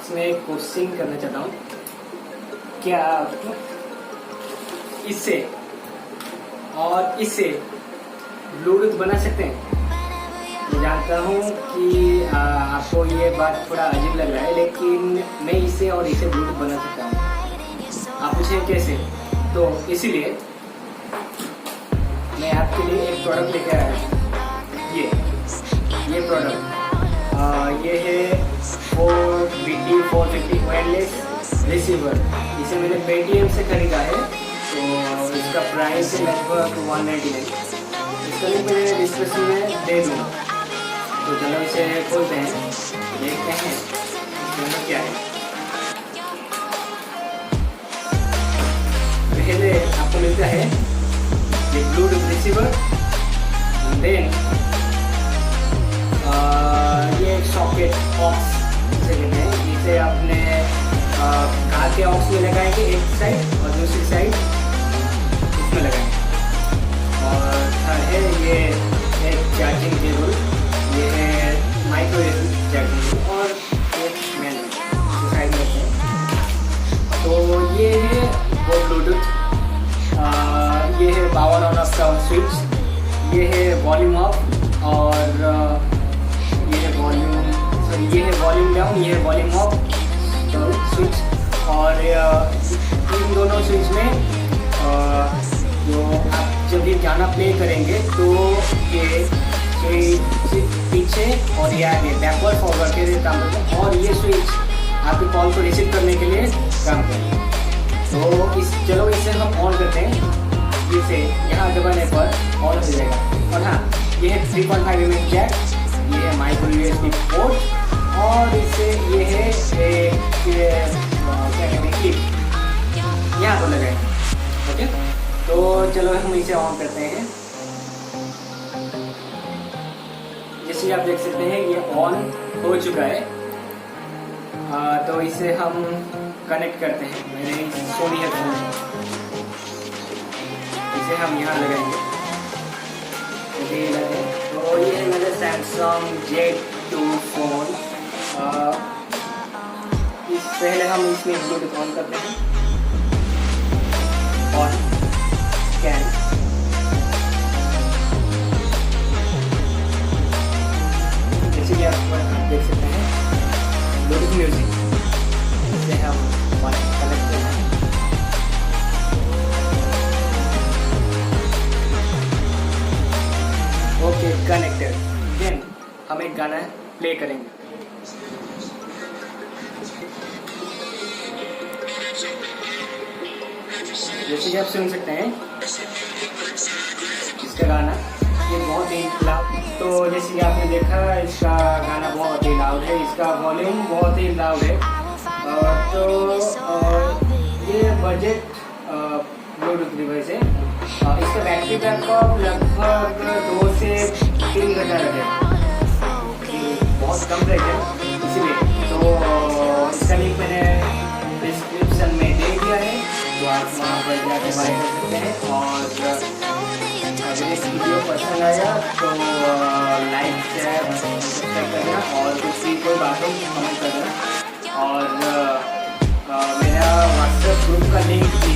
इसमें एक क्वेश्चन करना चाहता हूँ, क्या आप इससे और इससे ब्लूटूथ बना सकते हैं? मैं जानता हूँ कि आपको ये बात थोड़ा अजीब लग रहा है, लेकिन मैं इससे और इससे ब्लूटूथ बना सकता हूँ। आप पूछें कैसे? तो इसीलिए मैं आपके लिए एक प्रोडक्ट लेकर आया हूँ। ये प्रोडक्ट ये है BT450 वायरलेस रिसीवर। इसे मैंने पेटीएम से खरीदा है, तो इसका प्राइस है लगभग 199। इसका लिंक मैंने डिस्क्रिप्शन में दे दूँगा। तो चलो इसे खोलते हैं, देखते हैं इसमें क्या है। पहले आपको मिलता है ये ब्लूटूथ रिसीवर, देन ये एक सॉकेट ऑक्स से कहते हैं। इसे अपने कार के ऑक्स में लगाएंगे एक साइड, और दूसरी साइड इसमें लगाएंगे। और थर्ड है ये एक चार्जिंग केबल, ये है माइक्रो चार्जिंग, और एक मैन साइड में रखते हैं। तो ये है वो ब्लूटूथ, ये है पावर ऑन ऑफ का स्विच, ये है वॉल्यूम अप, और ये है वॉल्यूम डाउन, ये है वॉल्यूम अप स्विच। और इन दोनों स्विच में जो आप जब ये गाना प्ले करेंगे तो ये स्विच पीछे और ये आगे बैकवर्ड फॉरवर्ड के लिए काम करते हैं, और ये स्विच आपकी कॉल को रिसीव करने के लिए काम करते हैं। तो चलो इसे हम ऑन करते हैं। इसे यहाँ दबाने पर ऑन हो जाएगा। और हाँ, ये है 3.5 mm जैक, ये है माइक्रो USB पोर्ट, और इससे ये है क्या कहते हैं क्लिप, यहाँ पर लगाएंगे। ओके, तो चलो हम इसे ऑन करते हैं। जैसे आप देख सकते हैं ये ऑन हो चुका है। तो इसे हम कनेक्ट करते हैं। मैंने सोनी हेडफोन, इसे हम यहाँ लगाएंगे। तो ये है मेरा सैमसंग Z2 फोन। पहले हम इसमें ब्लूटूथ ऑन करते हैं, और स्कैन। जैसे कि आप देख सकते हैं ब्लूटूथ म्यूजिक, इसे हम कनेक्ट करते हैं। Okay, connected. देन हम एक गाना प्ले करेंगे। जैसे कि आप सुन सकते हैं इसका गाना, ये बहुत ही लाउड। तो जैसे कि आपने देखा इसका गाना बहुत ही लाउड है, इसका वॉल्यूम बहुत ही लाउड है। तो ये बजट ब्लूटूथ डिवाइस है। इसका बैटरी बैकअप लगभग 2 से 3 घंटा लगेगा, बहुत कम रहेगा इसीलिए। तो इसका लिंक मैंने डिस्क्रिप्शन में दे दिया है, तो आप वहाँ पर जाकर बाय कर सकते हैं। और अगर इस वीडियो पसंद आया तो लाइक शेयर सब्सक्राइब करना, और कुछ भी कोई बात हो कमेंट करना। और मेरा व्हाट्सएप ग्रुप का लिंक भी